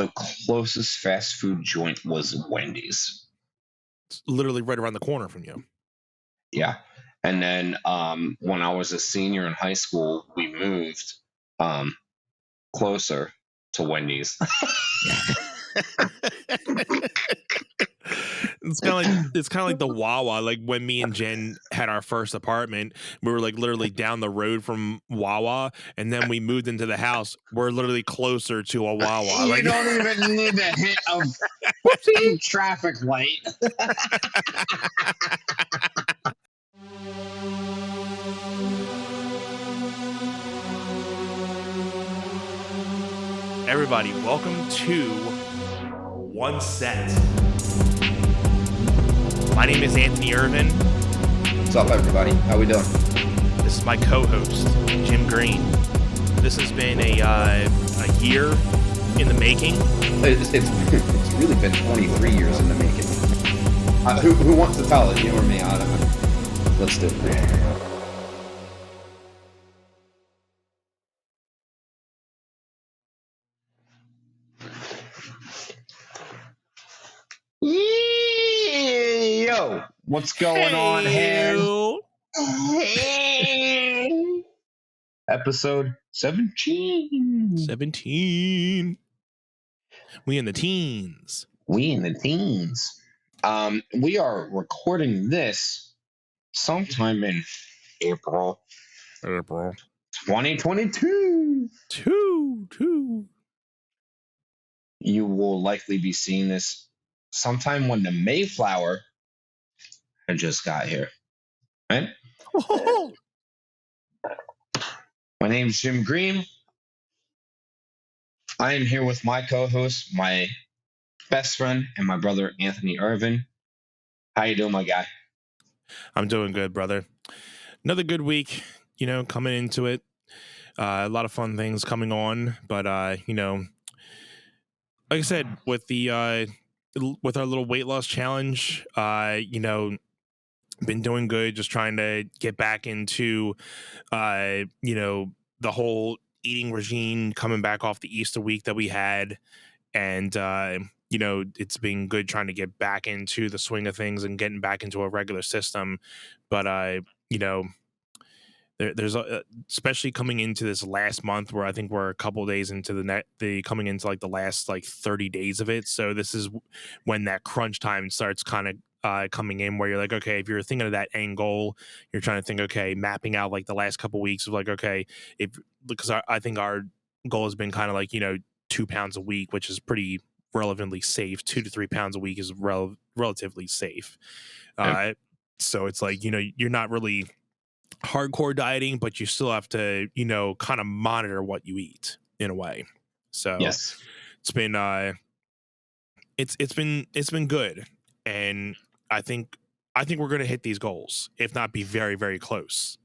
the closest fast food joint was Wendy's. It's literally right around the corner from you. Yeah. And then when I was a senior in high school, we moved closer to Wendy's. It's kind of like the Wawa. Like when me and Jen had our first apartment, we were like literally down the road from Wawa, and then we moved into the house. We're literally closer to a Wawa. You don't even need a hit of traffic light. Everybody, welcome to One Set. My name is Anthony Irvin. What's up, everybody? How we doing? This is my co-host, Jim Green. This has been a year in the making. It's really been 23 years in the making. Who wants to tell it? You or me? I don't know. Let's do it. Yo, what's going on here? Episode 17. 17. We in the teens. We are recording this sometime in April 2022. Two. You will likely be seeing this sometime when the Mayflower had just got here, right? Oh. My name is Jim Green. I am here with my co-host, my best friend, and my brother, Anthony Irvin. How you doing, my guy? I'm doing good, brother. Another good week, coming into it. A lot of fun things coming on, but like I said, with the with our little weight loss challenge, been doing good, just trying to get back into the whole eating regime, coming back off the Easter week that we had, and it's been good trying to get back into the swing of things and getting back into a regular system. But there's especially coming into this last month where I think we're a couple of days into the coming into like the last 30 days of it. So this is when that crunch time starts kind of coming in, where you're like, okay, if you're thinking of that end goal, you're trying to think, okay, mapping out like the last couple of weeks of like, okay, because I think our goal has been kind of 2 pounds a week, which is pretty relatively safe. 2 to 3 pounds a week is relatively safe. So it's like, you're not really hardcore dieting, but you still have to, kind of monitor what you eat in a way. So yes, it's been it's been good, and I think we're going to hit these goals, if not be very, very close.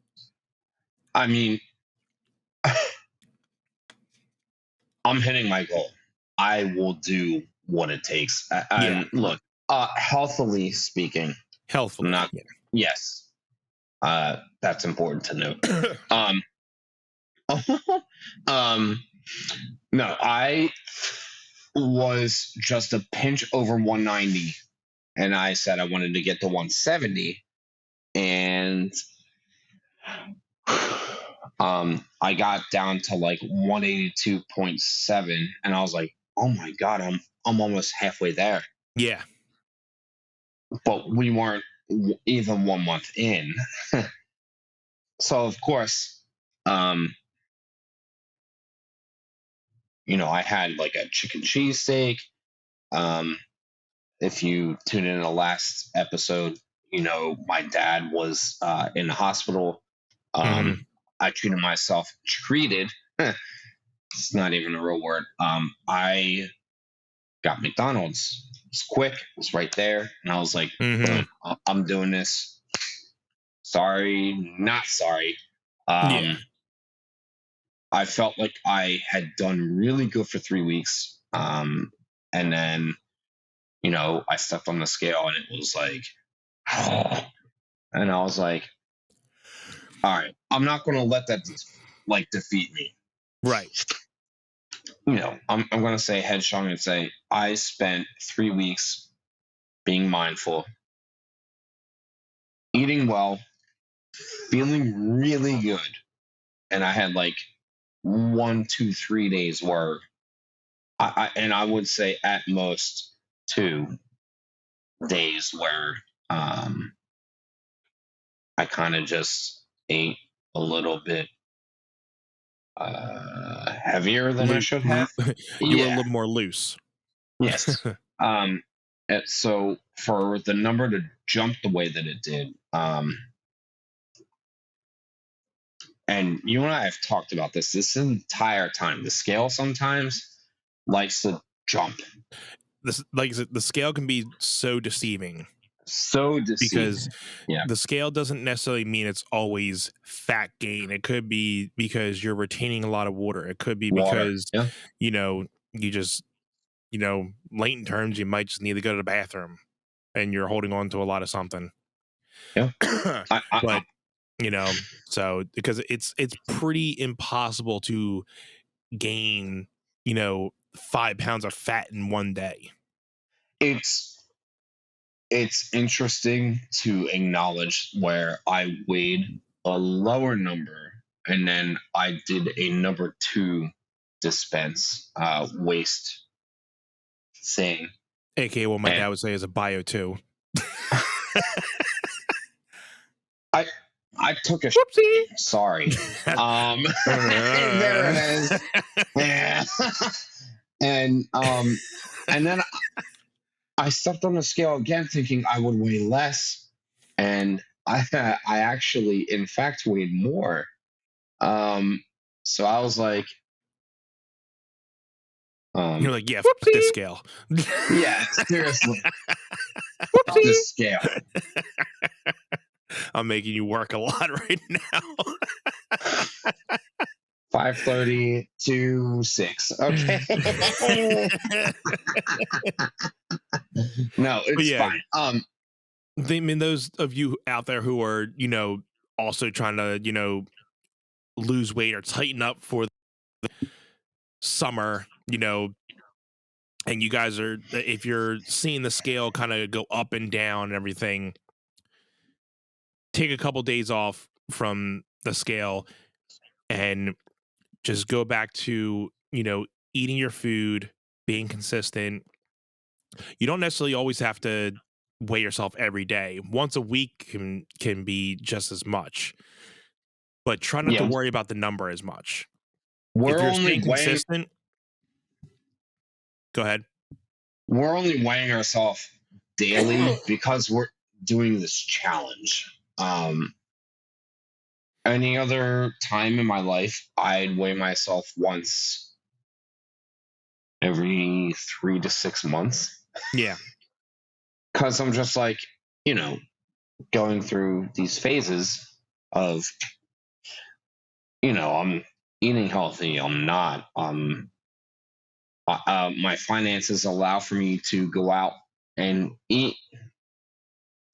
I mean, I'm hitting my goal. I will do what it takes. Look, healthily speaking, yes. That's important to note. No, I was just a pinch over 190, and I said I wanted to get to 170, and I got down to 182.7, and I was like, oh my god, I'm almost halfway there. Yeah, but we weren't even 1 month in. So of course, I had a chicken cheesesteak. If you tune in the last episode, my dad was in the hospital. I treated myself. It's not even a real word. I got McDonald's. It's quick. It's right there, and I was like, I'm doing this. Sorry, not sorry. I felt like I had done really good for 3 weeks. And then, I stepped on the scale and it was like, and I was like, all right, I'm not going to let that defeat me. Right. I'm going to say headstrong and say I spent 3 weeks being mindful, eating well, feeling really good. And I had like 1, 2, 3 days where I would say at most 2 days where I kind of just ate a little bit heavier than I should have. You were a little more loose. Yes. So for the number to jump the way that it did, and you and I have talked about this entire time. The scale sometimes likes to jump. Like the scale can be so deceiving. So deceiving. Because the scale doesn't necessarily mean it's always fat gain. It could be because you're retaining a lot of water. It could be because you just latent terms, you might just need to go to the bathroom and you're holding on to a lot of something. Yeah. But so because it's pretty impossible to gain 5 pounds of fat in one day. It's interesting to acknowledge where I weighed a lower number and then I did a number 2 dispense waste thing. AKA what my dad would say is a bio 2. I took a whoopsie. Sorry. There it is. Yeah. And then I stepped on the scale again thinking I would weigh less, and I actually in fact weighed more. So I was like, you're like, yeah, fuck this scale. Yeah, seriously. Fuck this scale. I'm making you work a lot right now. 5:30 to 6. Okay. No, it's fine. I mean, those of you out there who are, also trying to, lose weight or tighten up for the summer, and you guys are, if you're seeing the scale kind of go up and down and everything, take a couple days off from the scale and just go back to, eating your food, being consistent. You don't necessarily always have to weigh yourself every day. Once a week can be just as much. But try not to worry about the number as much. We're if you're only staying consistent, go ahead. We're only weighing ourselves daily because we're doing this challenge. Any other time in my life, I'd weigh myself once every 3 to 6 months. Yeah. Because I'm just like, going through these phases of, I'm eating healthy. I'm not. My finances allow for me to go out and eat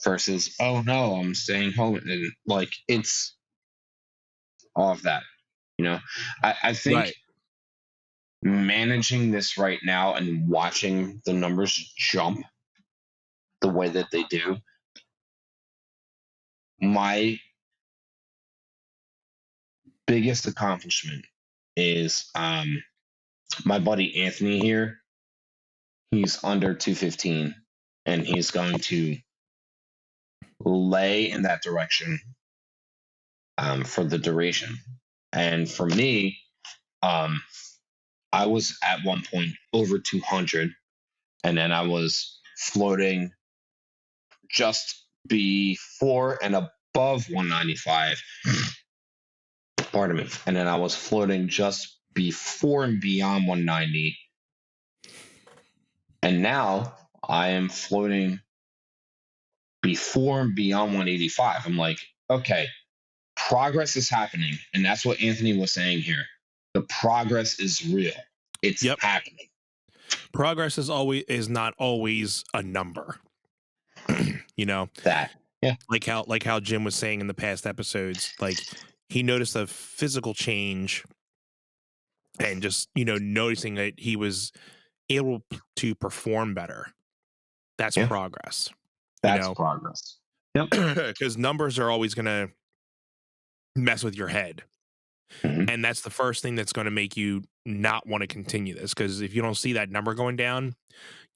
versus, oh no, I'm staying home. And like, it's all of that. I think managing this right now and watching the numbers jump the way that they do, my biggest accomplishment is my buddy Anthony here. He's under 215 and he's going to lay in that direction for the duration. And for me, I was at one point over 200 and then I was floating just before and above 195. Pardon me. And then I was floating just before and beyond 190. And now I am floating before and beyond 185. I'm like, okay, progress is happening. And that's what Anthony was saying here. The progress is real. It's happening. Progress is not always a number. That. Yeah. Like how Jim was saying in the past episodes, like he noticed a physical change and just, noticing that he was able to perform better. That's Yeah. progress. That's progress. Yep. Because numbers are always going to mess with your head. Mhm. And that's the first thing that's going to make you not want to continue this. Because if you don't see that number going down,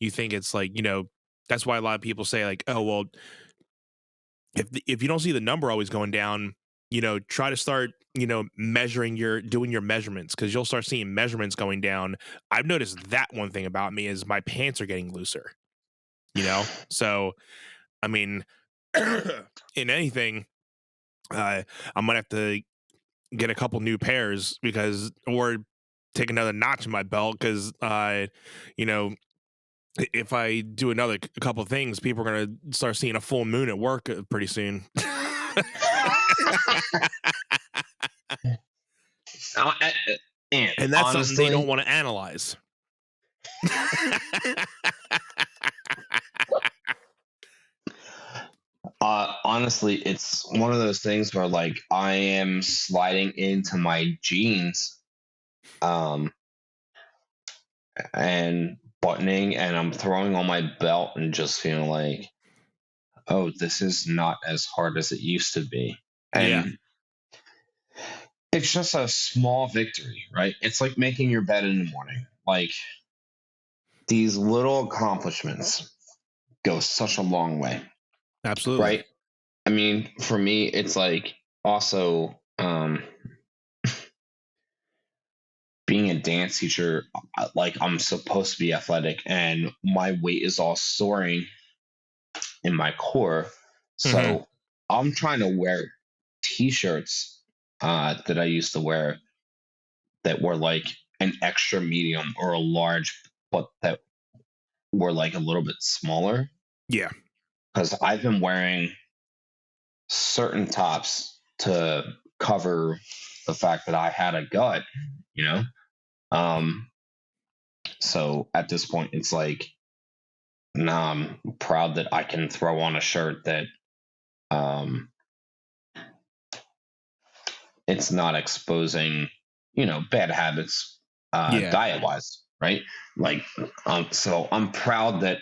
you think it's like, that's why a lot of people say like, oh, well, if you don't see the number always going down, try to start, doing your measurements, because you'll start seeing measurements going down. I've noticed that one thing about me is my pants are getting looser, So, I mean, in anything, I might have to get a couple new pairs or take another notch in my belt because, if I do a couple of things, people are going to start seeing a full moon at work pretty soon. And that's something they don't want to analyze. Honestly, it's one of those things where like I am sliding into my jeans, and buttoning, and I'm throwing on my belt and just feeling like, oh, this is not as hard as it used to be. And it's just a small victory, right? It's like making your bed in the morning. Like these little accomplishments go such a long way. Absolutely. Right? I mean, for me, it's like also being a dance teacher, like I'm supposed to be athletic and my weight is all soaring in my core. So I'm trying to wear t-shirts that I used to wear that were like an extra medium or a large, but that were like a little bit smaller. Yeah. Because I've been wearing certain tops to cover the fact that I had a gut, So at this point, it's like, nah, I'm proud that I can throw on a shirt that it's not exposing, bad habits diet wise, right? Like, so I'm proud that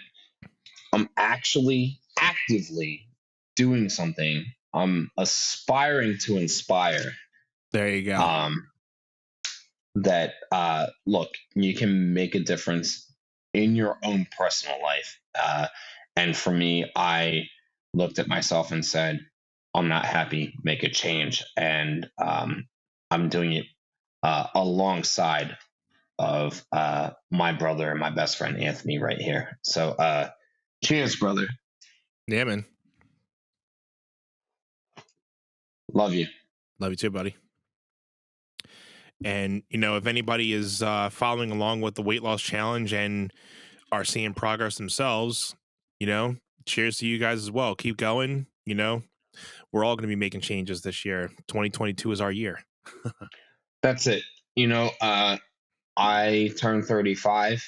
I'm actually actively doing something. I'm aspiring to inspire. There you go. That look, you can make a difference in your own personal life. And for me, I looked at myself and said, I'm not happy, make a change. And I'm doing it alongside of my brother and my best friend, Anthony, right here. So cheers, brother. Yeah, man. Love you. Love you too, buddy. And, if anybody is following along with the weight loss challenge and are seeing progress themselves, cheers to you guys as well. Keep going. We're all going to be making changes this year. 2022 is our year. That's it. I turned 35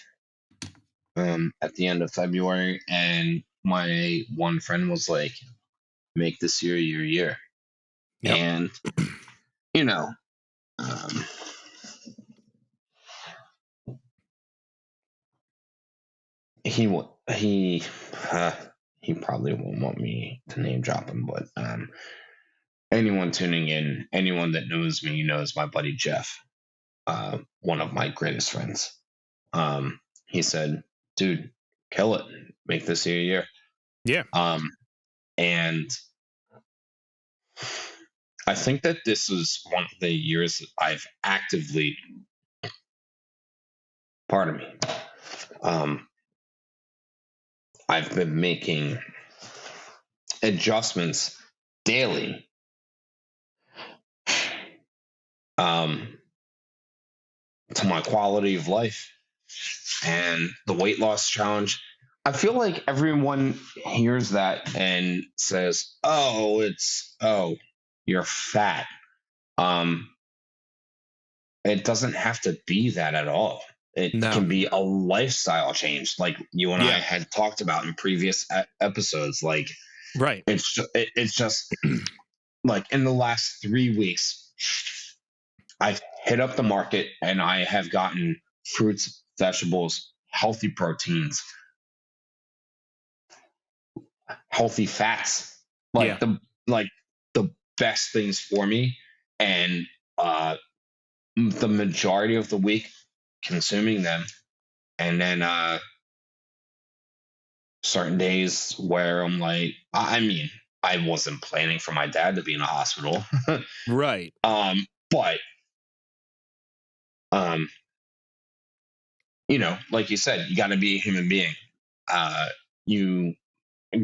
at the end of February, and my one friend was like, make this year your year. Yep. And, he probably won't want me to name drop him, but anyone tuning in, anyone that knows me knows my buddy Jeff, one of my greatest friends. He said, dude, kill it, make this your year. Yeah. And I think that this is one of the years that I've actively, pardon me, I've been making adjustments daily to my quality of life. And the weight loss challenge, I feel like everyone hears that and says, oh, you're fat. It doesn't have to be that at all. It can be a lifestyle change, like you and I had talked about in previous episodes. Like, right. It's just like in the last 3 weeks, I've hit up the market, and I have gotten fruits, vegetables, healthy proteins, healthy fats, Yeah. like the best things for me, and the majority of the week consuming them, and then certain days where I'm like, I mean, I wasn't planning for my dad to be in a hospital, Right. but um, you know, like you said, you got to be a human being. You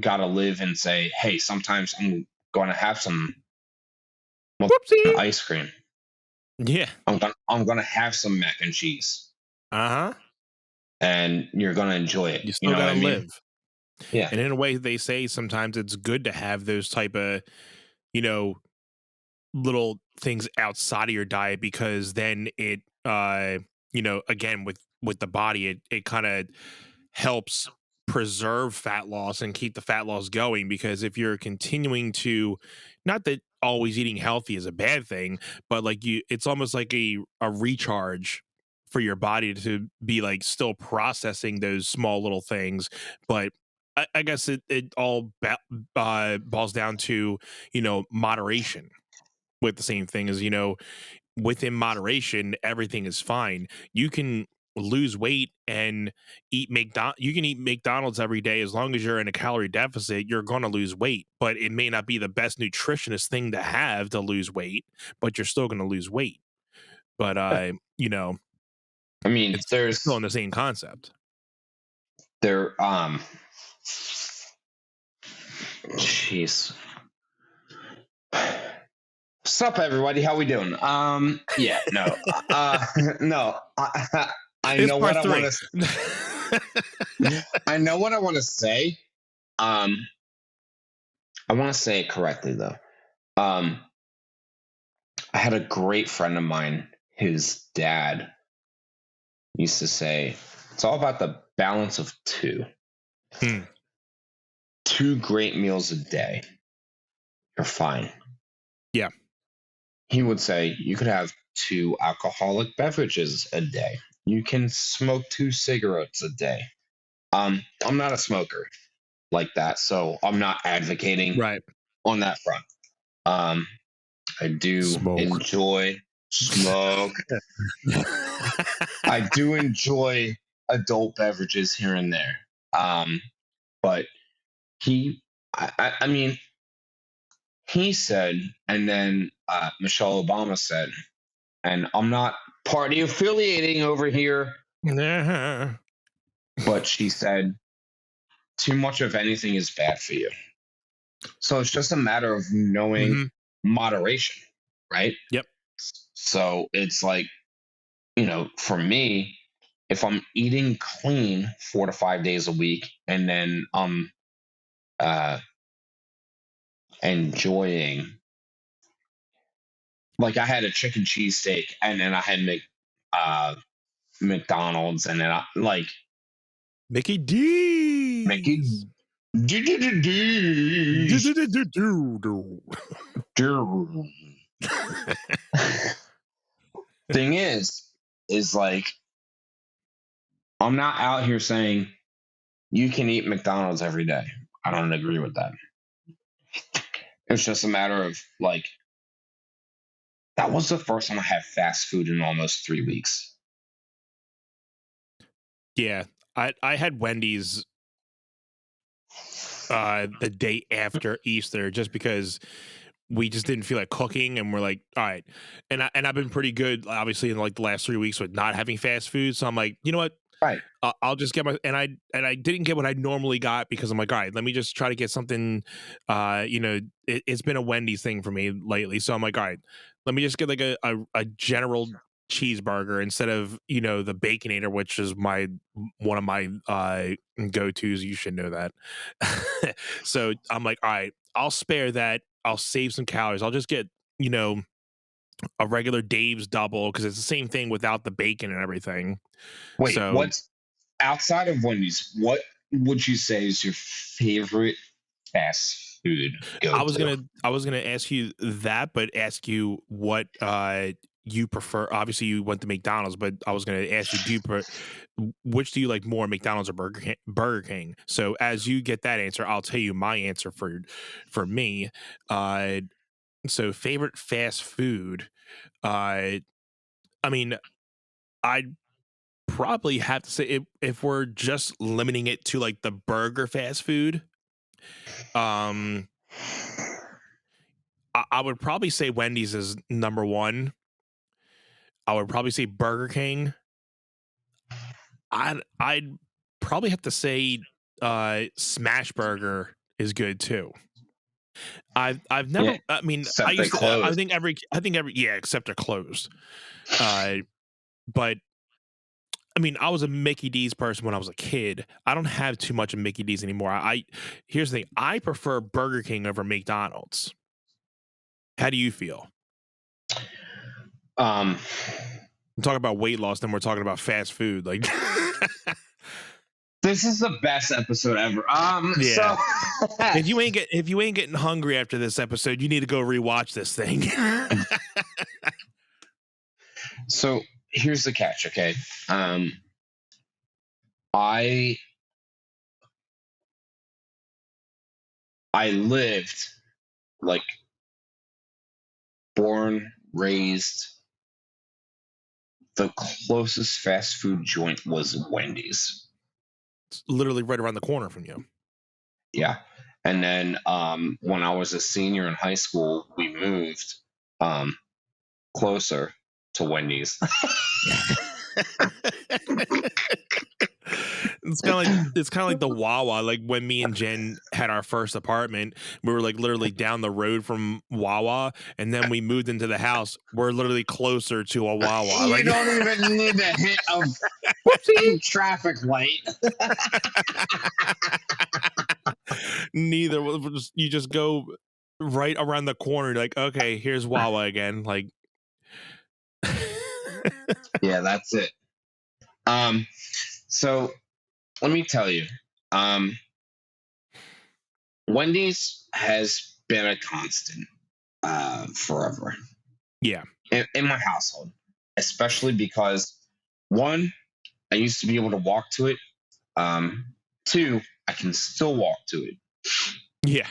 got to live and say, hey, sometimes I'm going to have some Whoopsie. ice cream. Yeah. I'm gonna have some mac and cheese, Uh-huh. and you're gonna enjoy it. You You still know what gotta I mean? live. Yeah. And in a way, they say sometimes it's good to have those type of, you know, little things outside of your diet, because then it again, with the body, it kind of helps preserve fat loss and keep the fat loss going. Because if you're continuing to, not that always eating healthy is a bad thing, but like it's almost like a recharge for your body to be like still processing those small little things. But I guess it all boils down to, moderation. With the same thing as, within moderation, everything is fine. You can lose weight and you can eat McDonald's every day. As long as you're in a calorie deficit, you're going to lose weight, but it may not be the best nutritionist thing to have to lose weight, but you're still going to lose weight. But I mean, it's still in the same concept. there jeez. What's up, everybody? How we doing? Yeah, no, no. I It's know part what three. I know what I want to say. I want to say it correctly though. I had a great friend of mine. His dad used to say, "It's all about the balance of two. Hmm. 2 great meals a day. You're fine." Yeah. He would say you could have 2 alcoholic beverages a day. You can smoke 2 cigarettes a day. I'm not a smoker like that, so I'm not advocating Right. on that front. I do enjoy smoke. I do enjoy adult beverages here and there. But I mean, he said, and then Michelle Obama said, and I'm not party affiliating over here, but she said, too much of anything is bad for you. So it's just a matter of knowing moderation, right? Yep. So it's like, for me, if I'm eating clean 4 to 5 days a week, and then I'm enjoying, like I had a chicken cheesesteak, and then I had McDonald's, and then I like Mickey D's. Mickey thing is like, I'm not out here saying you can eat McDonald's every day. I don't agree with that. It's just a matter of like, that was the first time I had fast food in almost 3 weeks. Yeah, I had Wendy's the day after Easter, just because we just didn't feel like cooking, and we're like, all right. And I've been pretty good, obviously, in like the last 3 weeks with not having fast food. So I'm like, you know what? Right. I'll just get and I didn't get what I normally got, because I'm like, all right, let me just try to get something. It's been a Wendy's thing for me lately, so I'm like, all right, let me just get like a general cheeseburger instead of the Baconator, which is one of my go-tos. You should know that. So I'm like, all right, I'll spare that. I'll save some calories. I'll just get a regular Dave's double, because it's the same thing without the bacon and everything. Wait, so, what's outside of Wendy's? What would you say is your favorite fast food go-to? I was gonna ask you that, but ask you what you prefer. Obviously, you went to McDonald's, but I was going to ask you, which do you like more, McDonald's or Burger King? So as you get that answer, I'll tell you my answer for me. So favorite fast food. I mean, I'd probably have to say, if we're just limiting it to like the burger fast food, um, I would probably say Wendy's is number one. I would probably say Burger King. I'd probably have to say Smash Burger is good too. I've never. Yeah, I mean, except I they used to. I closed. think every yeah, except they're closed. But I mean, I was a Mickey D's person when I was a kid. I don't have too much of Mickey D's anymore. Here's the thing. I prefer Burger King over McDonald's. How do you feel? Um, I'm talking about weight loss, then we're talking about fast food. Like, this is the best episode ever. yeah. So if you ain't getting hungry after this episode, you need to go rewatch this thing. so here's the catch, okay? I lived, like, born, raised. The closest fast food joint was Wendy's. It's literally right around the corner from you. Yeah. And then when I was a senior in high school, we moved closer to Wendy's. It's kind of like the Wawa. Like when me and Jen had our first apartment, we were like literally down the road from Wawa, and then we moved into the house. We're literally closer to a Wawa. You like, don't even need a hit of traffic light. Neither. You just go right around the corner. Like, okay, here's Wawa again. Like, yeah, that's it. So let me tell you, Wendy's has been a constant forever. Yeah. In my household, especially because, one, I used to be able to walk to it. Two, I can still walk to it. Yeah.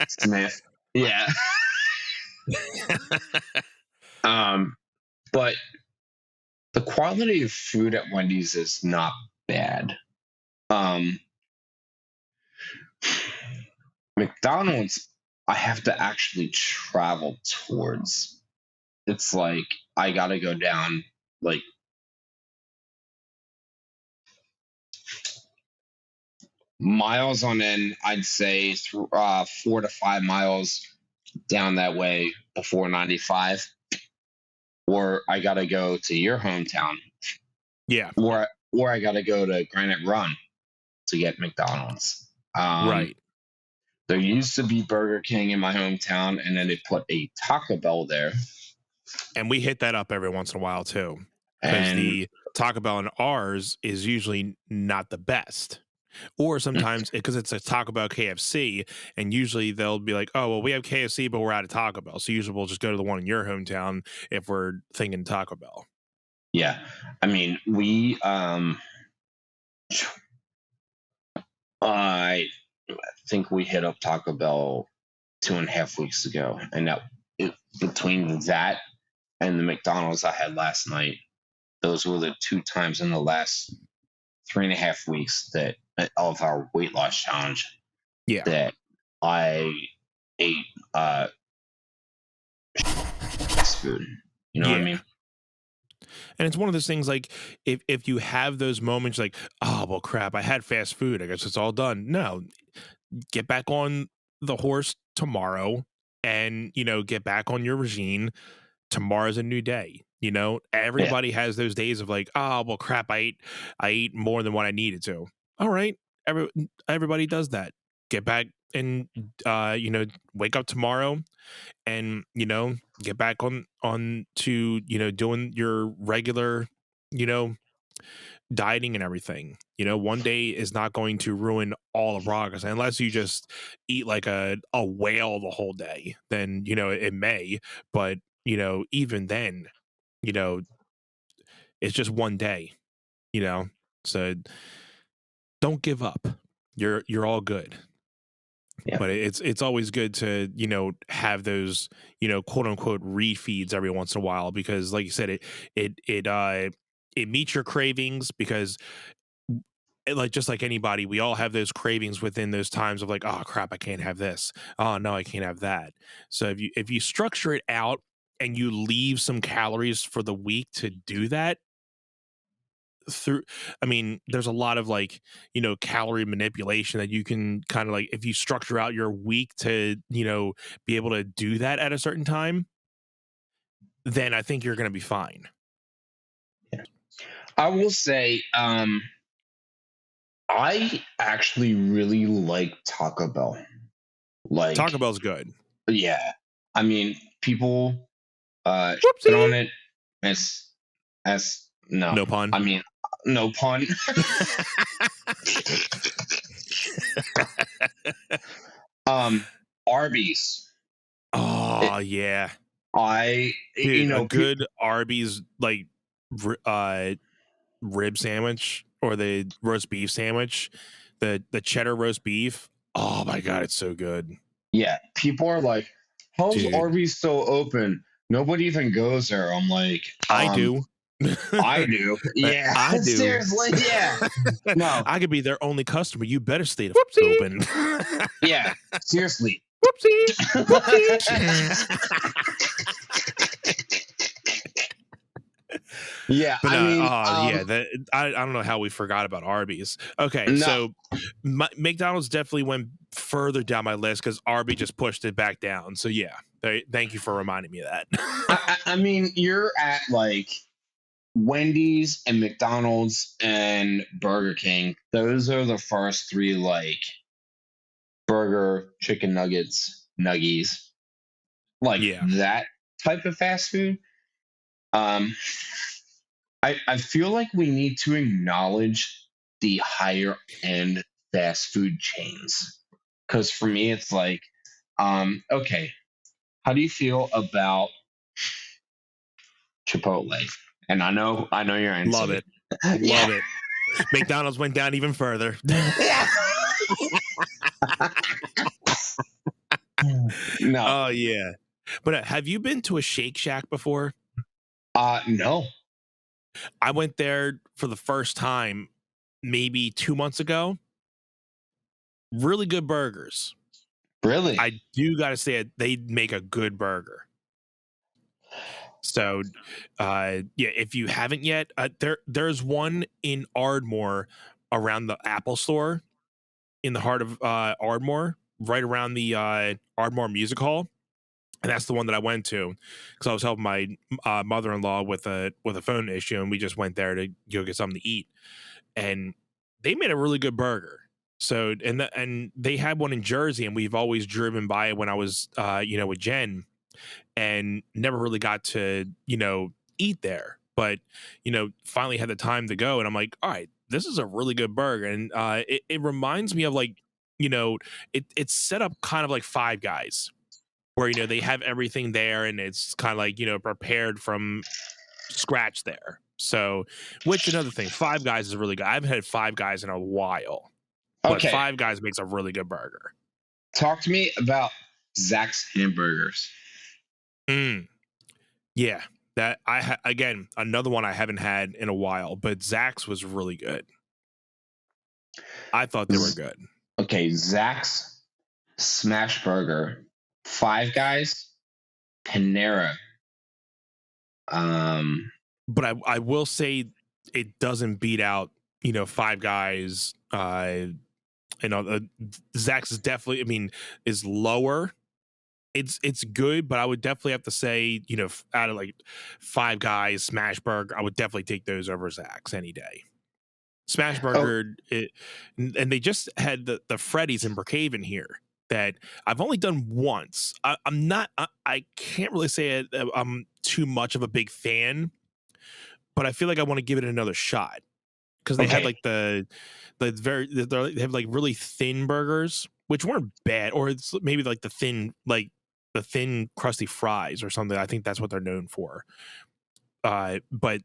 Smith. Yeah. But the quality of food at Wendy's is not bad. McDonald's, I have to actually travel towards. It's like I gotta go down like miles on end. I'd say through 4 to 5 miles down that way before 95, or I gotta go to your hometown. Yeah. Or I gotta go to Granite Run to get McDonald's. Right. There used to be Burger King in my hometown, and then they put a Taco Bell there. And we hit that up every once in a while too, because the Taco Bell in ours is usually not the best. Or sometimes because it's a Taco Bell KFC, and usually they'll be like, oh, well, we have KFC, but we're out of Taco Bell. So usually we'll just go to the one in your hometown if we're thinking Taco Bell. Yeah. I mean, we I think we hit up Taco Bell 2.5 weeks ago, and between that and the McDonald's I had last night, those were the 2 times in the last 3.5 weeks that of our weight loss challenge. Yeah. That I ate fast food. You know what I mean? And it's one of those things, like, if you have those moments like, oh, well, crap, I had fast food, I guess it's all done. No, get back on the horse tomorrow and, get back on your regime. Tomorrow's a new day. Everybody has those days of like, oh, well, crap, I ate more than what I needed to. All right. Everybody does that. Get back and, wake up tomorrow and, get back on to, doing your regular, dieting and everything, one day is not going to ruin all of progress unless you just eat like a whale the whole day. Then, it may, but, even then, you know, it's just one day, you know? So don't give up. You're all good. Yeah. But it's always good to, have those, quote unquote refeeds every once in a while, because like you said, it meets your cravings, because like just like anybody, we all have those cravings within those times of like, oh crap, I can't have this. Oh no, I can't have that. So if you structure it out and you leave some calories for the week to do that through, I mean, there's a lot of like, calorie manipulation that you can kind of like, if you structure out your week to, be able to do that at a certain time, then I think you're going to be fine. I will say, I actually really like Taco Bell. Like, Taco Bell's good. yeah. I mean, people Whoopsie. shit on it as no. No pun. I mean, no pun. Arby's. Oh yeah. Dude, a good Arby's like rib sandwich, or the roast beef sandwich, the cheddar roast beef. Oh my god, it's so good. Yeah, people are like, "How's Dude. Arby's still open? Nobody even goes there." I'm like, I do. I do. Yeah, I do. Seriously, yeah. No, I could be their only customer. You better stay the f- open. Yeah, seriously. Whoopsie. Whoopsie. Yeah, but I mean, I don't know how we forgot about Arby's. Okay, No. so McDonald's definitely went further down my list because Arby just pushed it back down. So yeah, thank you for reminding me of that. I mean, you're at like Wendy's and McDonald's and Burger King. Those are the first three, like burger, chicken nuggets, nuggies, like that type of fast food. I feel like we need to acknowledge the higher end fast food chains, because for me it's like, okay, how do you feel about Chipotle? And I know your answer. Love it. Love it. McDonald's went down even further. Yeah. No. Oh yeah. But have you been to a Shake Shack before? No. I went there for the first time maybe 2 months ago. Really good burgers. Really? I do got to say, they make a good burger. So, yeah, if you haven't yet, there's one in Ardmore around the Apple Store in the heart of Ardmore, right around the Ardmore Music Hall. And that's the one that I went to because I was helping my mother-in-law with a phone issue, and we just went there to go get something to eat. And they made a really good burger. So and they had one in Jersey, and we've always driven by it when I was with Jen, and never really got to eat there. But finally had the time to go, and I'm like, all right, this is a really good burger, and it reminds me of like it's set up kind of like Five Guys, where they have everything there and it's kind of like prepared from scratch there. So, which another thing, Five Guys is really good. I haven't had Five Guys in a while, but Five Guys makes a really good burger. Talk to me about Zach's hamburgers. Yeah, that again, another one I haven't had in a while, but Zach's was really good. I thought they were good. Okay, Zach's smash burger, Five Guys, Panera. But I will say it doesn't beat out Five Guys. Zach's is definitely, I mean, is lower. It's good, but I would definitely have to say out of like Five Guys, Smash Burger, I would definitely take those over Zach's any day. Smash Burger, and they just had the Freddy's in Brookhaven here that I've only done once. I can't really say I'm too much of a big fan, but I feel like I want to give it another shot because they had Okay. like they have like really thin burgers, which weren't bad, or it's maybe like the thin crusty fries or something. I think that's what they're known for. But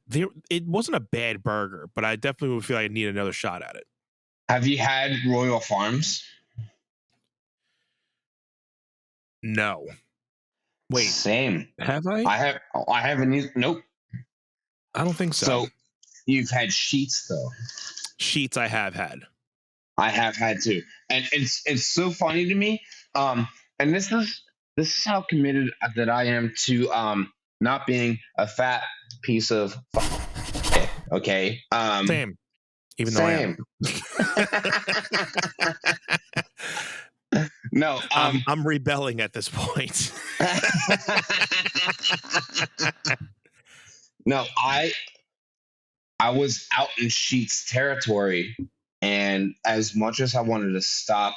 it wasn't a bad burger, but I definitely would feel like I need another shot at it. Have you had Royal Farms? No. Wait, Same. have I? I haven't either. Nope. I don't think so. So you've had Sheets though. Sheets I have had. I have had too, and it's so funny to me. And this is how committed that I am to not being a fat piece of okay. Same. Even though Same. No, I'm rebelling at this point. No, I was out in Sheets territory, and as much as I wanted to stop,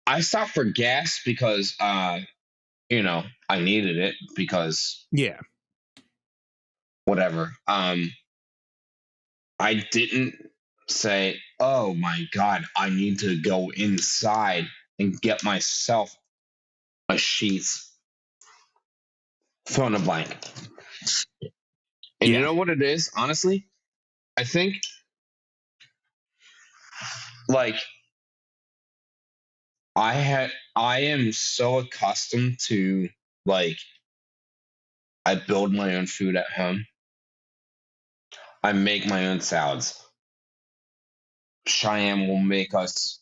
I stopped for gas because I needed it because Yeah. whatever. I didn't say, "Oh my God, I need to go inside and get myself a Sheets." Fill in a blank. And Yeah. you know what it is? Honestly, I think like I am so accustomed to like I build my own food at home. I make my own salads. Cheyenne will make us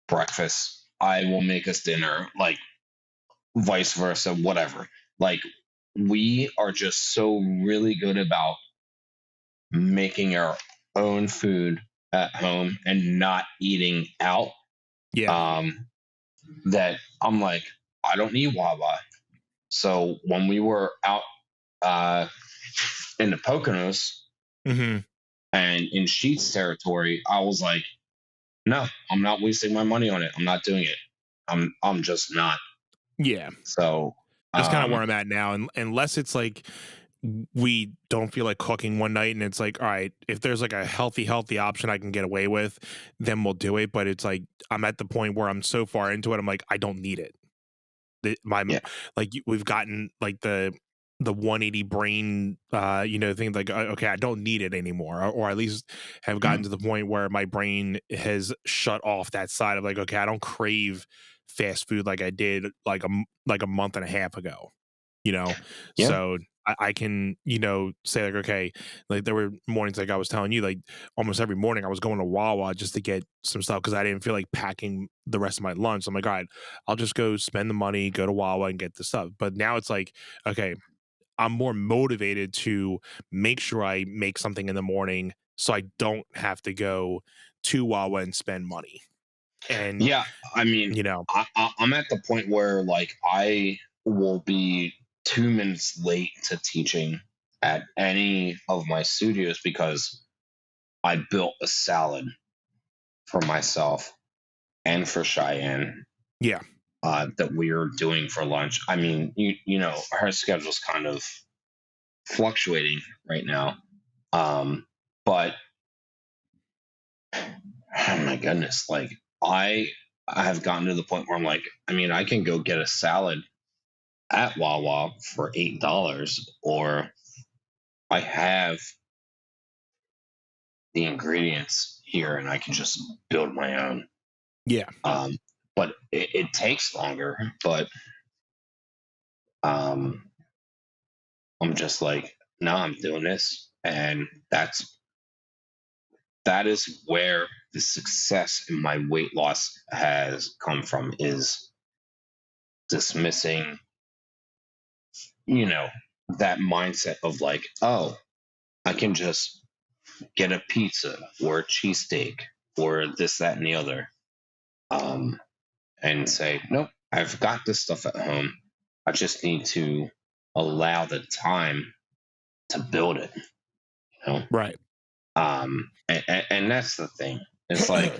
breakfast. I will make us dinner, like vice versa, whatever. Like we are just so really good about making our own food at home and not eating out. Yeah. That I'm like, I don't need Wawa. So when we were out in the Poconos Mm-hmm. and in Sheets territory, I was like, no, I'm not wasting my money on it. I'm not doing it. I'm just not. Yeah. So That's kind of where I'm at now. And unless it's like we don't feel like cooking one night and it's like, all right, if there's like a healthy option I can get away with, then we'll do it. But it's like I'm at the point where I'm so far into it, I'm like, I don't need it. Yeah. Like we've gotten like the 180 brain thing, like okay, I don't need it anymore, or at least have gotten to the point where my brain has shut off that side of like, okay, I don't crave fast food like I did like a month and a half ago. Yeah. So I can, say like, okay, like there were mornings like I was telling you, like almost every morning I was going to Wawa just to get some stuff because I didn't feel like packing the rest of my lunch. I'm like, all right, I'll just go spend the money, go to Wawa and get the stuff. But now it's like, okay, I'm more motivated to make sure I make something in the morning so I don't have to go to Wawa and spend money. And yeah, I mean, I'm at the point where like I will be 2 minutes late to teaching at any of my studios because I built a salad for myself and for Cheyenne. Yeah. That we are doing for lunch. I mean, her schedule's kind of fluctuating right now. But oh my goodness, like I have gotten to the point where I'm like, I mean, I can go get a salad at Wawa for $8, or I have the ingredients here and I can just build my own. Yeah. But it takes longer, but I'm just like, no, I'm doing this. And that is where the success in my weight loss has come from, is dismissing, that mindset of like, oh, I can just get a pizza or a cheesesteak or this, that, and the other. And say, nope, I've got this stuff at home. I just need to allow the time to build it. Right. And that's the thing. It's like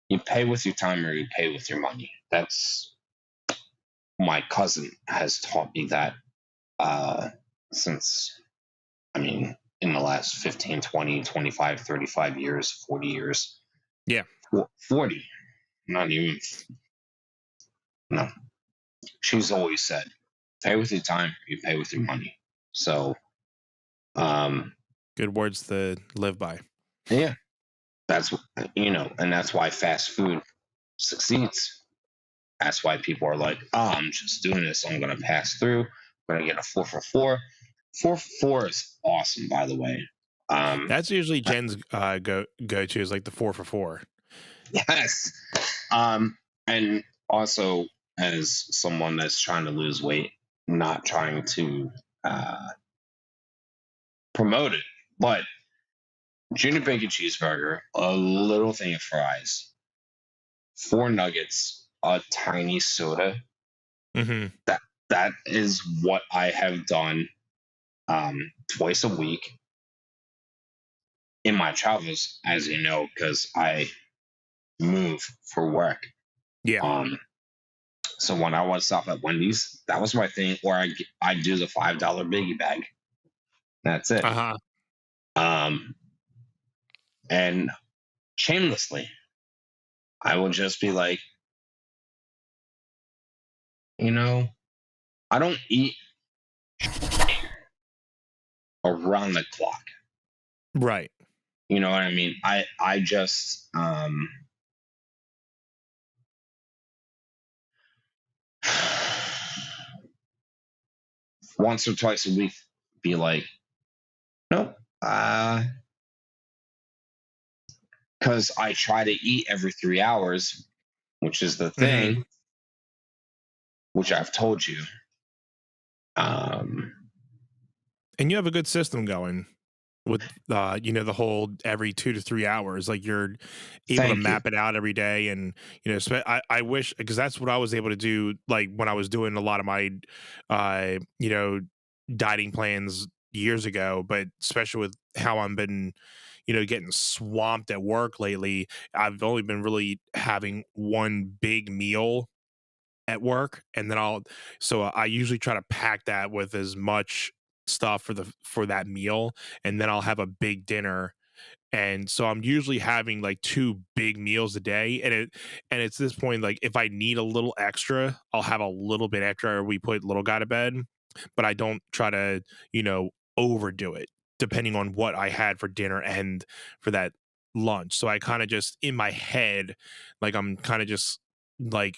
you pay with your time or you pay with your money. That's my cousin has taught me that since, I mean, in the last 15, 20, 25, 35 years, 40 years. Yeah. 40. Not even. No. She's always said, pay with your time, you pay with your money. So, good words to live by. yeah, that's, and that's why fast food succeeds. That's why people are like, oh, I'm just doing this. I'm going to pass through. I'm going to get a 4 for $4. 4 for $4 is awesome, by the way. That's usually Jen's go to is like the 4 for $4. Yes. And also, as someone that's trying to lose weight, not trying to promote it, but junior bacon cheeseburger, a little thing of fries, 4 nuggets, a tiny soda. Mm-hmm. That is what I have done twice a week in my travels, as you know, because I move for work. Yeah. So when I want to stop at Wendy's, that was my thing. Or I do the $5 biggie bag. That's it. Uh-huh. And shamelessly, I will just be like, I don't eat around the clock. Right. You know what I mean? I just once or twice a week be like, nope. Because I try to eat every 3 hours, which is the thing, which I've told you. And you have a good system going with, the whole every 2 to 3 hours. Like you're able to map it out every day. And, I wish, because that's what I was able to do, like when I was doing a lot of my, dieting plans years ago, but especially with how I've been, getting swamped at work lately, I've only been really having one big meal at work, and then I usually try to pack that with as much stuff for that meal, and then I'll have a big dinner. And so I'm usually having like 2 big meals a day, and it's this point, like if I need a little extra, I'll have a little bit extra, or we put little guy to bed, but I don't try to, overdo it depending on what I had for dinner and for that lunch. So I kind of just in my head, like I'm kind of just like,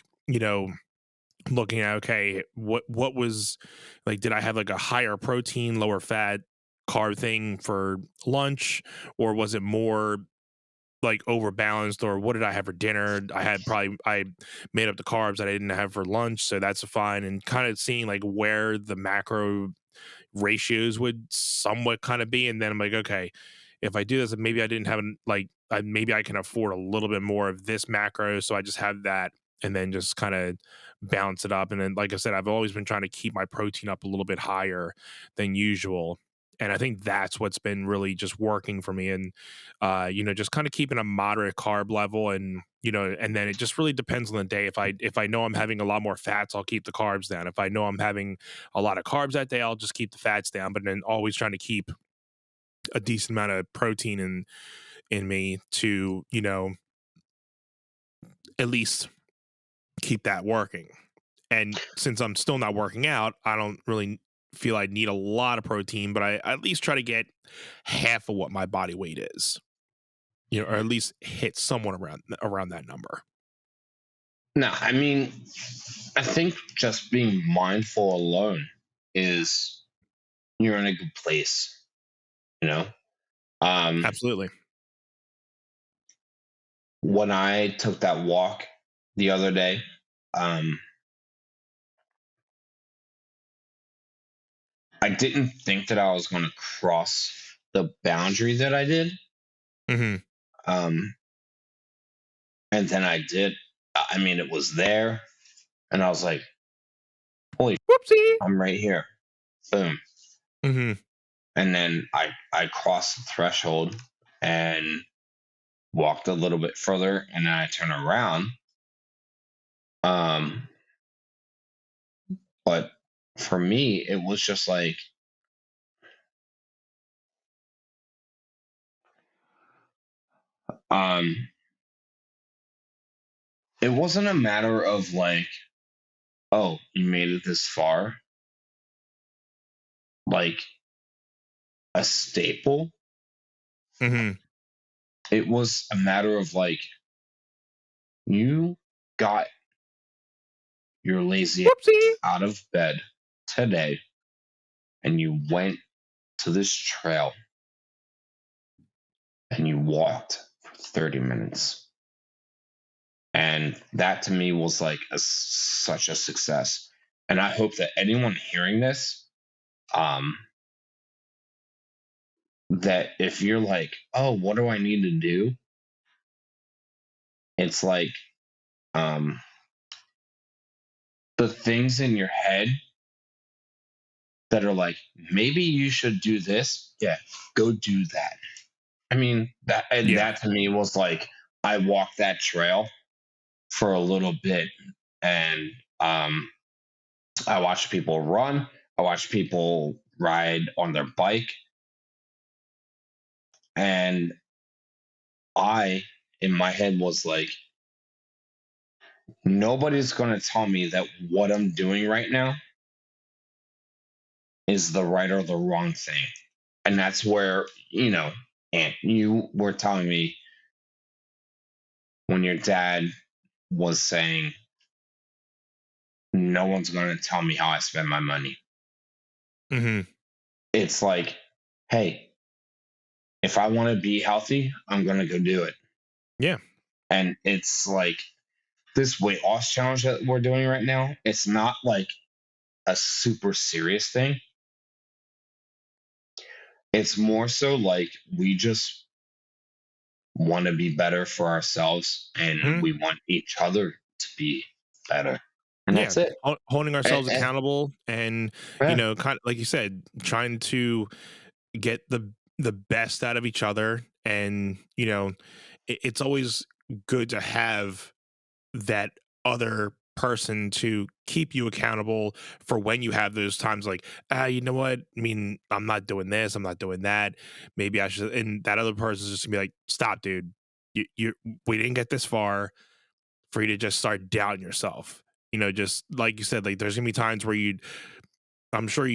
looking at, okay, what was like, did I have like a higher protein, lower fat carb thing for lunch, or was it more like overbalanced, or what did I have for dinner? I made up the carbs that I didn't have for lunch, so that's fine. And kind of seeing like where the macro ratios would somewhat kind of be, and then I'm like, okay, if I do this, maybe I didn't have maybe I can afford a little bit more of this macro, so I just have that, and then just kind of balance it up. And then, like I said, I've always been trying to keep my protein up a little bit higher than usual, and I think that's what's been really just working for me. And just kind of keeping a moderate carb level, and and then it just really depends on the day. If I know I'm having a lot more fats, I'll keep the carbs down. If I know I'm having a lot of carbs that day, I'll just keep the fats down, but then always trying to keep a decent amount of protein in me to, at least keep that working. And since I'm still not working out, I don't really feel I need a lot of protein, but I at least try to get half of what my body weight is, or at least hit someone around that number. No, I mean, I think just being mindful alone is you're in a good place, Absolutely. When I took that walk the other day, I didn't think that I was going to cross the boundary that I did. Mm-hmm. And then I did. I mean, it was there, and I was like, holy whoopsie, I'm right here. Boom. Mm-hmm. And then I crossed the threshold and walked a little bit further, and then I turned around. But for me, it was just like, Um, it wasn't a matter of like, oh, you made it this far, like a staple. Mm-hmm. It was a matter of like, you got your lazy ass Whoopsie. out of bed today and you went to this trail and you walked for 30 minutes. And that to me was like such a success. And I hope that anyone hearing this, um, that if you're like, oh, what do I need to do? It's like um, the things in your head that are like, maybe you should do this. Yeah, go do that. I mean, Yeah. that to me was like, I walked that trail for a little bit and I watched people run, I watched people ride on their bike, and I, in my head, was like, nobody's going to tell me that what I'm doing right now is the right or the wrong thing. And that's where, and you were telling me when your dad was saying, no one's going to tell me how I spend my money. Mm-hmm. It's like, hey, if I want to be healthy, I'm going to go do it. Yeah. And it's like this weight loss challenge that we're doing right now, it's not like a super serious thing. It's more so like we just want to be better for ourselves and Mm-hmm. we want each other to be better. And that's it. Holding ourselves accountable and, Yeah. kind of like you said, trying to get the best out of each other. And, it's always good to have that other person to keep you accountable for when you have those times like, you know what? I mean, I'm not doing this, I'm not doing that. Maybe I should. And that other person's just gonna be like, stop, dude. We didn't get this far for you to just start doubting yourself. Just like you said, like there's gonna be times where I'm sure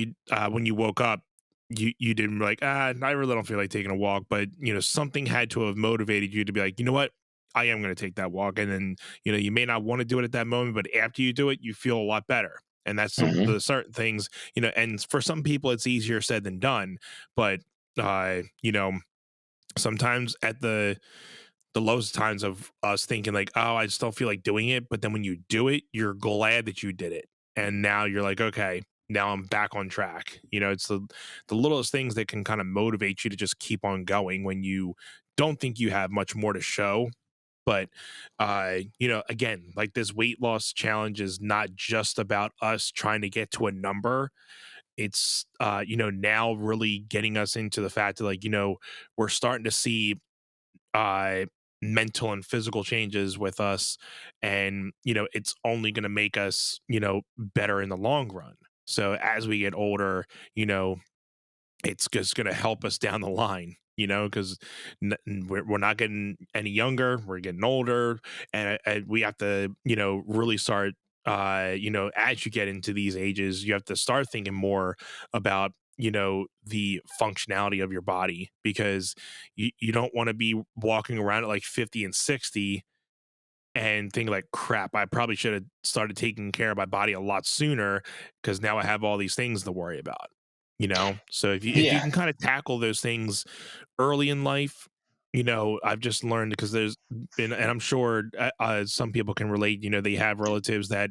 when you woke up, you didn't like, I really don't feel like taking a walk, but something had to have motivated you to be like, you know what, I am going to take that walk, and then you may not want to do it at that moment, but after you do it, you feel a lot better. And that's Mhm. the certain things, and for some people it's easier said than done, but sometimes at the lowest times of us thinking like, oh, I just don't feel like doing it. But then when you do it, you're glad that you did it. And now you're like, okay, now I'm back on track. It's the littlest things that can kind of motivate you to just keep on going when you don't think you have much more to show. But again, like this weight loss challenge is not just about us trying to get to a number. It's now really getting us into the fact that like, we're starting to see uh mental and physical changes with us, and it's only going to make us better in the long run. So as we get older, it's just going to help us down the line, because we're not getting any younger, we're getting older, and we have to really start as you get into these ages, you have to start thinking more about the functionality of your body, because you don't want to be walking around at like 50 and 60 and think like, crap, I probably should have started taking care of my body a lot sooner, because now I have all these things to worry about. So if you Yeah. can kind of tackle those things early in life, I've just learned, because there's been, and I'm sure some people can relate, they have relatives that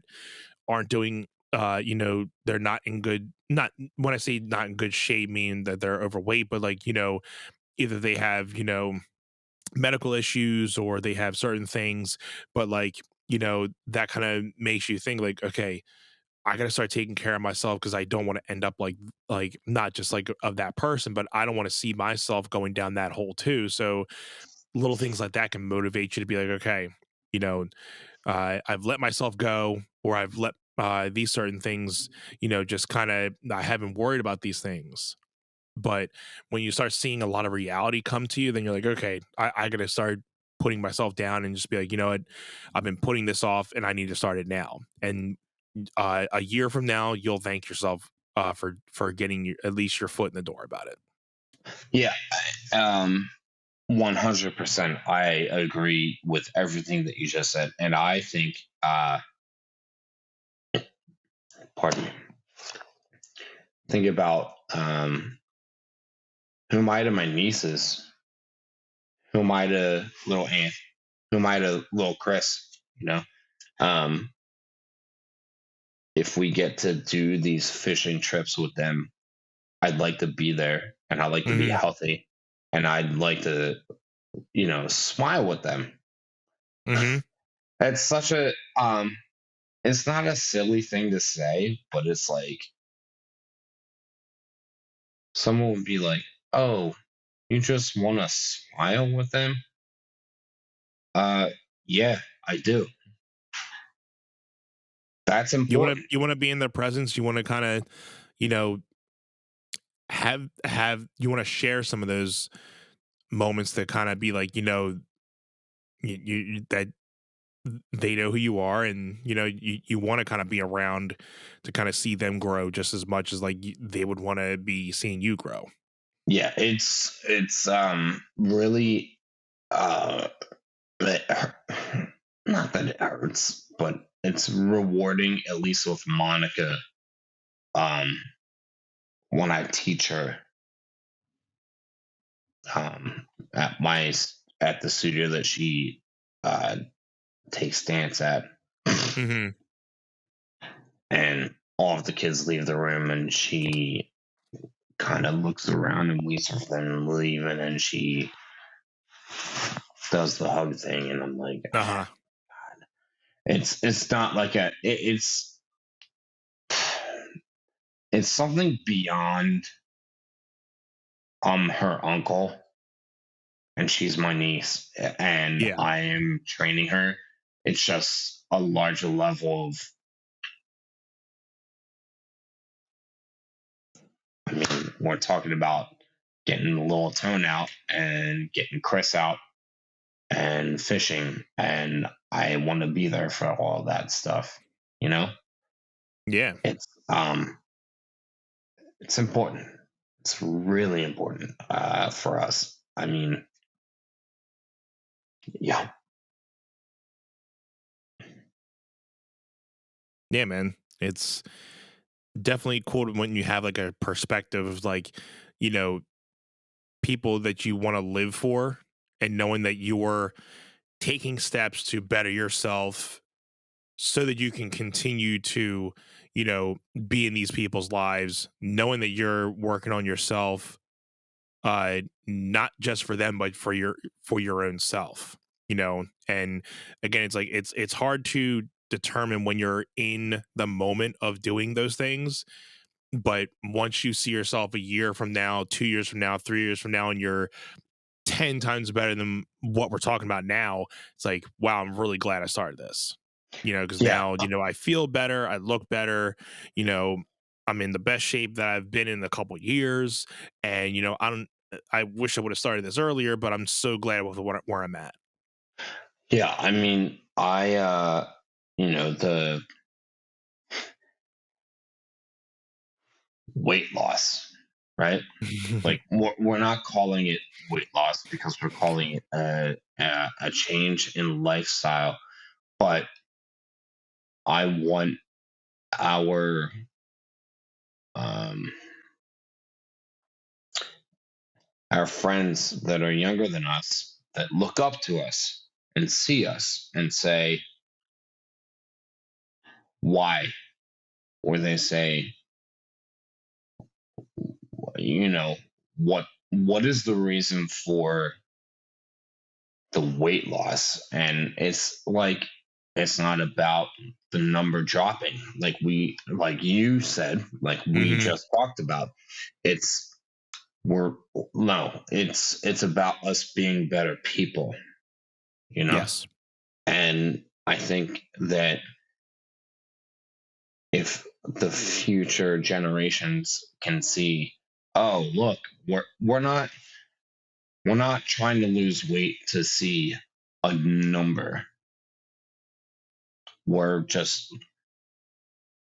aren't doing they're not in good, not when I say not in good shape, mean that they're overweight, but like either they have medical issues or they have certain things, but like that kind of makes you think like, okay, I got to start taking care of myself, because I don't want to end up like not just like of that person, but I don't want to see myself going down that hole too. So little things like that can motivate you to be like, okay, you know I've let myself go, or I've let these certain things, just kind of, I haven't worried about these things. But when you start seeing a lot of reality come to you, then you're like, okay, I got to start putting myself down and just be like, you know what, I've been putting this off and I need to start it now. And a year from now, you'll thank yourself for getting at least your foot in the door about it. Yeah. 100%. I agree with everything that you just said. And I think, pardon me, think about who am I to my nieces? Who am I to little Aunt? Who am I to little Chris? You know, um, if we get to do these fishing trips with them, I'd like to be there and I'd like to be Mm-hmm. healthy and I'd like to, smile with them. Mm-hmm. It's such a, it's not a silly thing to say, but it's like someone would be like, oh, you just want to smile with them? Yeah, I do. That's important. You want to be in their presence. You want to kind of, you know, have you want to share some of those moments that kind of be like, that they know who you are, and you want to kind of be around to kind of see them grow just as much as like they would want to be seeing you grow. Yeah, it's really it not that it hurts, but it's rewarding, at least with Monica, um when I teach her um at the studio that she uh takes dance at. Mm-hmm. And all of the kids leave the room and she kind of looks around and waits for them to leave, and then she does the hug thing, and I'm like, Uh-huh. it's not like it's something beyond her uncle, and she's my niece, and Yeah. I am training her. It's just a larger level of, I mean, we're talking about getting the little tone out and getting Chris out and fishing, and I want to be there for all that stuff. Yeah. It's important. It's really important for us. I mean, yeah. Yeah, man. It's definitely cool when you have like a perspective of like, you know, people that you want to live for, and knowing that you're taking steps to better yourself so that you can continue to, you know, be in these people's lives, knowing that you're working on yourself, not just for them, but for your own self, and again, it's like it's hard to determine when you're in the moment of doing those things, but once you see yourself a year from now, 2 years from now, 3 years from now, and you're 10 times better than what we're talking about now, it's like, wow, I'm really glad I started this, because Yeah. now, I feel better, I look better, you know, I'm in the best shape that I've been in a couple years. And, I wish I would have started this earlier, but I'm so glad with where I'm at. Yeah. I mean, the weight loss, right? Like, we're not calling it weight loss because we're calling it a change in lifestyle, but I want our um, our friends that are younger than us, that look up to us and see us and say, why? Or they say, you know, what is the reason for the weight loss? And it's like, it's not about the number dropping, like you said, like we Mhm. just talked about. It's we're no it's about us being better people, you know Yes. and I think that if the future generations can see, oh, look, we're not trying to lose weight to see a number. We're just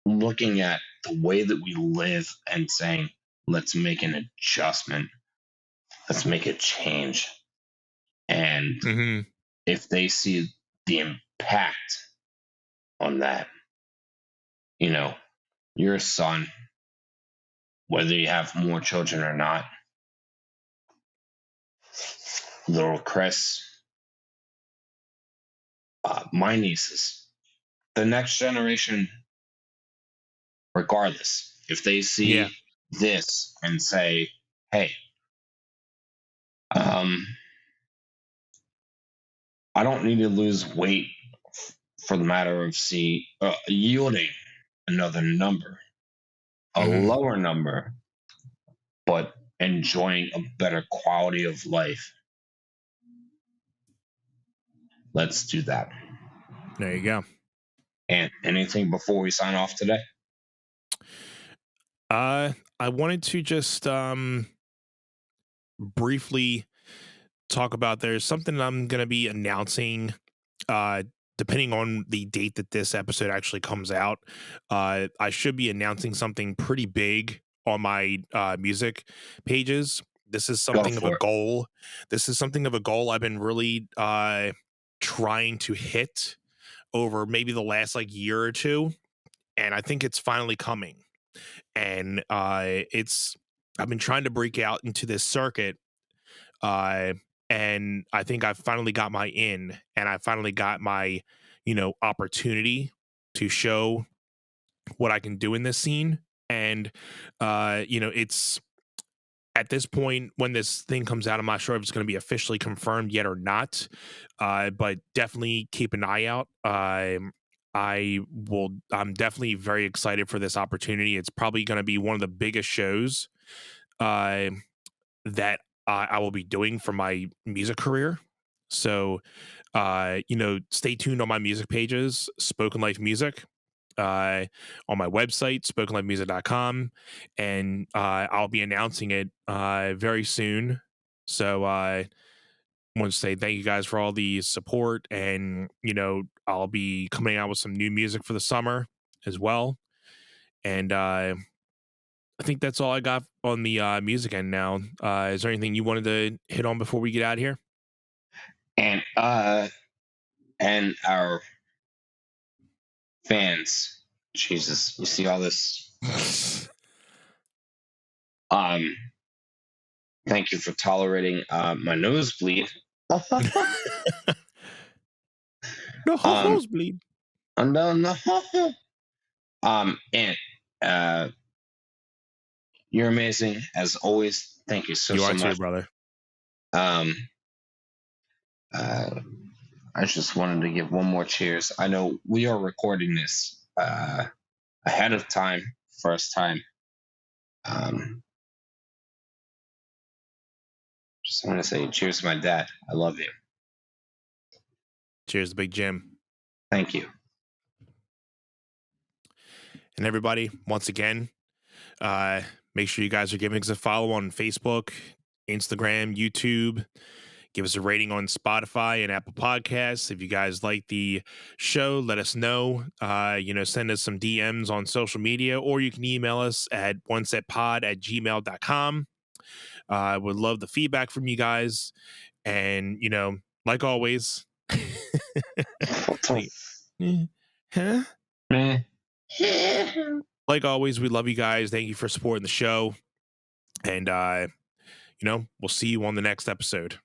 looking at the way that we live and saying, let's make an adjustment. Let's make a change. And if they see the impact on that, your son, whether you have more children or not, little Chris, my nieces, the next generation, regardless, if they see this and say, hey, I don't need to lose weight for the matter of yielding another number, a lower number, but enjoying a better quality of life. Let's do that. There you go. And anything before we sign off today? I wanted to just briefly talk about, there's something I'm going to be announcing depending on the date that this episode actually comes out. I should be announcing something pretty big on my music pages. This is something of a goal. This is something of a goal I've been really trying to hit over maybe the last year or two, and I think it's finally coming. And I've been trying to break out into this circuit, and I think I've finally got my in, and I finally got my opportunity to show what I can do in this scene. And it's at this point, when this thing comes out, I'm not sure if it's going to be officially confirmed yet or not, but definitely keep an eye out. I'm definitely very excited for this opportunity. It's probably going to be one of the biggest shows that I will be doing for my music career. So, stay tuned on my music pages, Spoken Life Music, on my website, spokenlifemusic.com, and I'll be announcing it very soon. So I want to say thank you guys for all the support, and I'll be coming out with some new music for the summer as well. And I think that's all I got on the music end now. Is there anything you wanted to hit on before we get out of here? And our fans, Jesus, you see all this? Thank you for tolerating my nosebleed. No nosebleed. No. And you're amazing as always. Thank you so much, too, brother. I just wanted to give one more cheers. I know we are recording this ahead of time, first time. Just want to say cheers to my dad. I love you. Cheers to Big Jim. Thank you. And everybody, once again, make sure you guys are giving us a follow on Facebook, Instagram, YouTube. Give us a rating on Spotify and Apple Podcasts. If you guys like the show, let us know. Send us some DMs on social media, or you can email us at onesetpod@gmail.com. I would love the feedback from you guys. And, like always, like always, we love you guys. Thank you for supporting the show. And, we'll see you on the next episode.